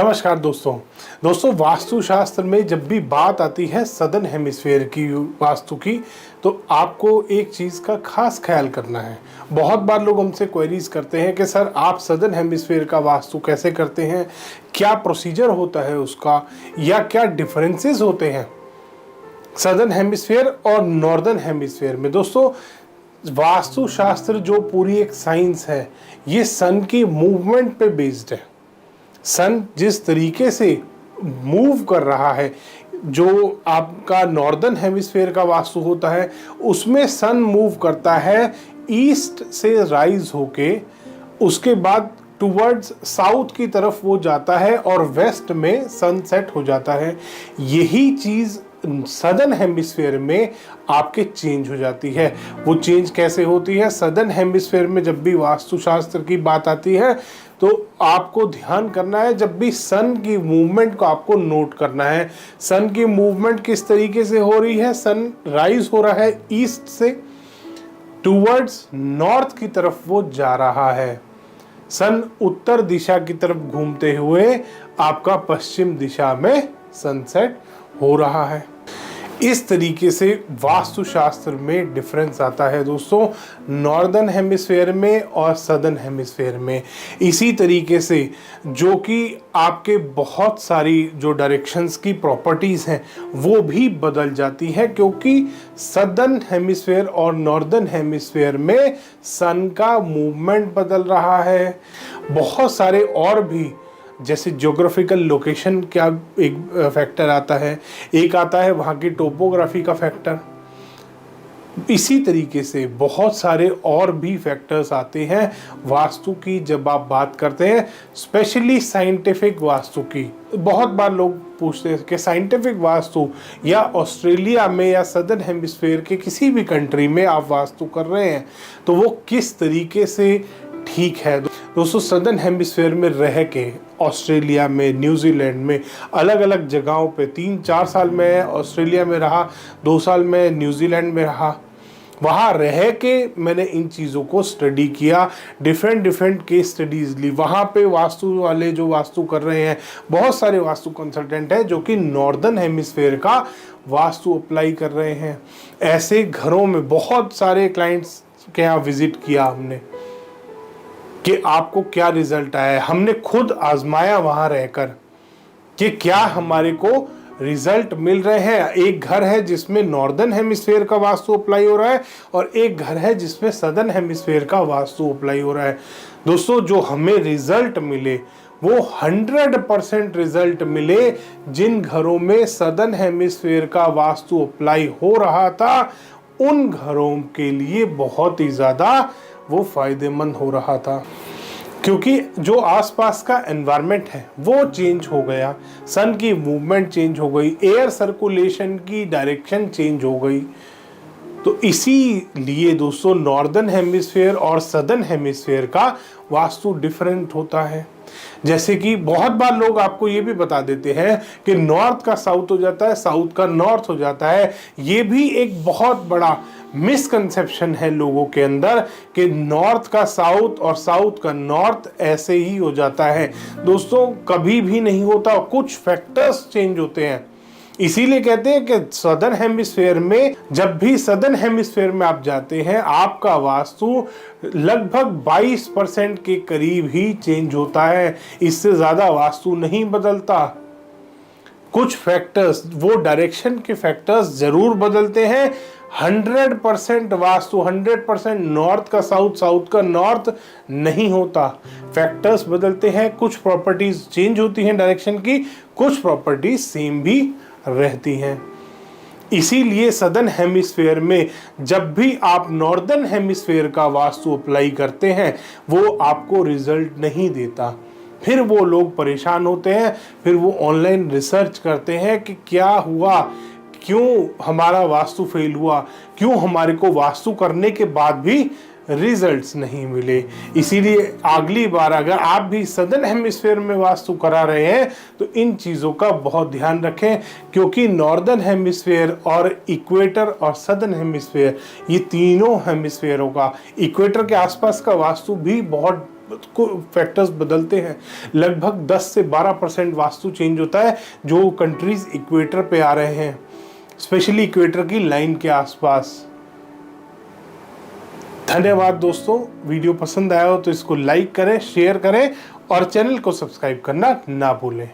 नमस्कार दोस्तों वास्तुशास्त्र में जब भी बात आती है सदर्न हेमिस्फेयर की वास्तु की, तो आपको एक चीज़ का खास ख्याल करना है। बहुत बार लोग हमसे क्वेरीज करते हैं कि सर आप सदर्न हेमिस्फेयर का वास्तु कैसे करते हैं, क्या प्रोसीजर होता है उसका, या क्या डिफरेंसेस होते हैं सदर्न हेमिस्फेयर और नॉर्दर्न हेमिस्फेयर में। दोस्तों, वास्तुशास्त्र जो पूरी एक साइंस है, ये सन की मूवमेंट पे बेस्ड है। सन जिस तरीके से मूव कर रहा है, जो आपका नॉर्दर्न हेमिस्फेयर का वास्तु होता है, उसमें सन मूव करता है ईस्ट से राइज होके, उसके बाद टुवर्ड्स साउथ की तरफ वो जाता है और वेस्ट में सनसेट हो जाता है। यही चीज़ सदर्न हेमिस्फेयर में आपके चेंज हो जाती है। वो चेंज कैसे होती है? सदर्न हेमिस्फेयर में जब भी वास्तुशास्त्र की बात आती है तो आपको ध्यान करना है, जब भी सन की मूवमेंट को आपको नोट करना है। सन की मूवमेंट किस तरीके से हो रही है? सन राइज हो रहा है ईस्ट से, टुवर्ड्स नॉर्थ की तरफ वो जा रहा है। सन उत्तर दिशा की तरफ घूमते हुए आपका पश्चिम दिशा में सनसेट हो रहा है। इस तरीके से वास्तुशास्त्र में डिफरेंस आता है दोस्तों, नॉर्दर्न हेमिस्फेयर में और सदर्न हेमिस्फेयर में। इसी तरीके से जो कि आपके बहुत सारी जो डायरेक्शंस की प्रॉपर्टीज़ हैं वो भी बदल जाती है, क्योंकि सदर्न हेमिस्फेयर और नॉर्दर्न हेमिस्फेयर में सन का मूवमेंट बदल रहा है। बहुत सारे और भी, जैसे ज्योग्राफिकल लोकेशन क्या एक फैक्टर आता है, एक आता है वहाँ की टोपोग्राफी का फैक्टर। इसी तरीके से बहुत सारे और भी फैक्टर्स आते हैं वास्तु की जब आप बात करते हैं, स्पेशली साइंटिफिक वास्तु की। बहुत बार लोग पूछते हैं कि साइंटिफिक वास्तु या ऑस्ट्रेलिया में या सदर्न हेमिस्फेयर के किसी भी कंट्री में आप वास्तु कर रहे हैं तो वो किस तरीके से ठीक है। दोस्तों, सदर्न हेमिस्फेयर में रह के ऑस्ट्रेलिया में, न्यूजीलैंड में, अलग अलग जगहों पे 3-4 साल में ऑस्ट्रेलिया में रहा, 2 साल में न्यूजीलैंड में रहा। वहाँ रह के मैंने इन चीज़ों को स्टडी किया, डिफरेंट केस स्टडीज़ ली। वहाँ पे वास्तु वाले जो वास्तु कर रहे हैं, बहुत सारे वास्तु कंसल्टेंट हैं जो कि नॉर्दर्न हेमिस्फेयर का वास्तु अप्लाई कर रहे हैं। ऐसे घरों में बहुत सारे क्लाइंट्स के यहाँ विजिट किया हमने कि आपको क्या रिजल्ट आया है। हमने खुद आजमाया वहाँ रहकर कि क्या हमारे को रिजल्ट मिल रहे हैं। एक घर है जिसमें नॉर्दर्न हेमिस्फेयर का वास्तु अप्लाई हो रहा है और एक घर है जिसमें सदर्न हेमिस्फेयर का वास्तु अप्लाई हो रहा है। दोस्तों, जो हमें रिजल्ट मिले वो 100% रिजल्ट मिले जिन घरों में सदर्न हेमिस्फेयर का वास्तु अप्लाई हो रहा था, उन घरों के लिए बहुत ही ज़्यादा वो फायदेमंद हो रहा था, क्योंकि जो आसपास का एनवायरनमेंट है वो चेंज हो गया, सन की मूवमेंट चेंज हो गई, एयर सर्कुलेशन की डायरेक्शन चेंज हो गई। तो इसीलिए दोस्तों नॉर्दर्न हेमिस्फेयर और सदर्न हेमिस्फेयर का वास्तु डिफरेंट होता है। जैसे कि बहुत बार लोग आपको ये भी बता देते हैं कि नॉर्थ का साउथ हो जाता है, साउथ का नॉर्थ हो जाता है। ये भी एक बहुत बड़ा मिसकंसेप्शन है लोगों के अंदर कि नॉर्थ का साउथ और साउथ का नॉर्थ ऐसे ही हो जाता है। दोस्तों, कभी भी नहीं होता, कुछ फैक्टर्स चेंज होते हैं। इसीलिए कहते हैं कि सदर्न हेमिस्फेयर में, जब भी सदर्न हेमिस्फेयर में आप जाते हैं, आपका वास्तु लगभग 22% के करीब ही चेंज होता है। इससे ज़्यादा वास्तु नहीं बदलता। कुछ फैक्टर्स, वो डायरेक्शन के फैक्टर्स ज़रूर बदलते हैं। 100% वास्तु 100% नॉर्थ का साउथ, साउथ का नॉर्थ नहीं होता। फैक्टर्स बदलते हैं, कुछ प्रॉपर्टीज चेंज होती हैं डायरेक्शन की, कुछ प्रॉपर्टीज सेम भी रहती हैं। इसीलिए सदर्न हेमिस्फेयर में जब भी आप नॉर्दर्न हेमिस्फेयर का वास्तु अप्लाई करते हैं वो आपको रिजल्ट नहीं देता। फिर वो लोग परेशान होते हैं, फिर वो ऑनलाइन रिसर्च करते हैं कि क्या हुआ, क्यों हमारा वास्तु फेल हुआ, क्यों हमारे को वास्तु करने के बाद भी रिजल्ट्स नहीं मिले। इसीलिए अगली बार अगर आप भी सदर्न हेमिस्फेयर में वास्तु करा रहे हैं तो इन चीज़ों का बहुत ध्यान रखें, क्योंकि नॉर्दर्न हेमिस्फेयर और इक्वेटर और सदर्न हेमिस्फेयर, ये तीनों हेमिस्फेयरों का, इक्वेटर के आसपास का वास्तु भी बहुत को फैक्टर्स बदलते हैं। लगभग 10 से 12% वास्तु चेंज होता है जो कंट्रीज इक्वेटर पे आ रहे हैं, स्पेशली इक्वेटर की लाइन के आसपास। धन्यवाद दोस्तों, वीडियो पसंद आया हो तो इसको लाइक करें, शेयर करें और चैनल को सब्सक्राइब करना ना भूलें।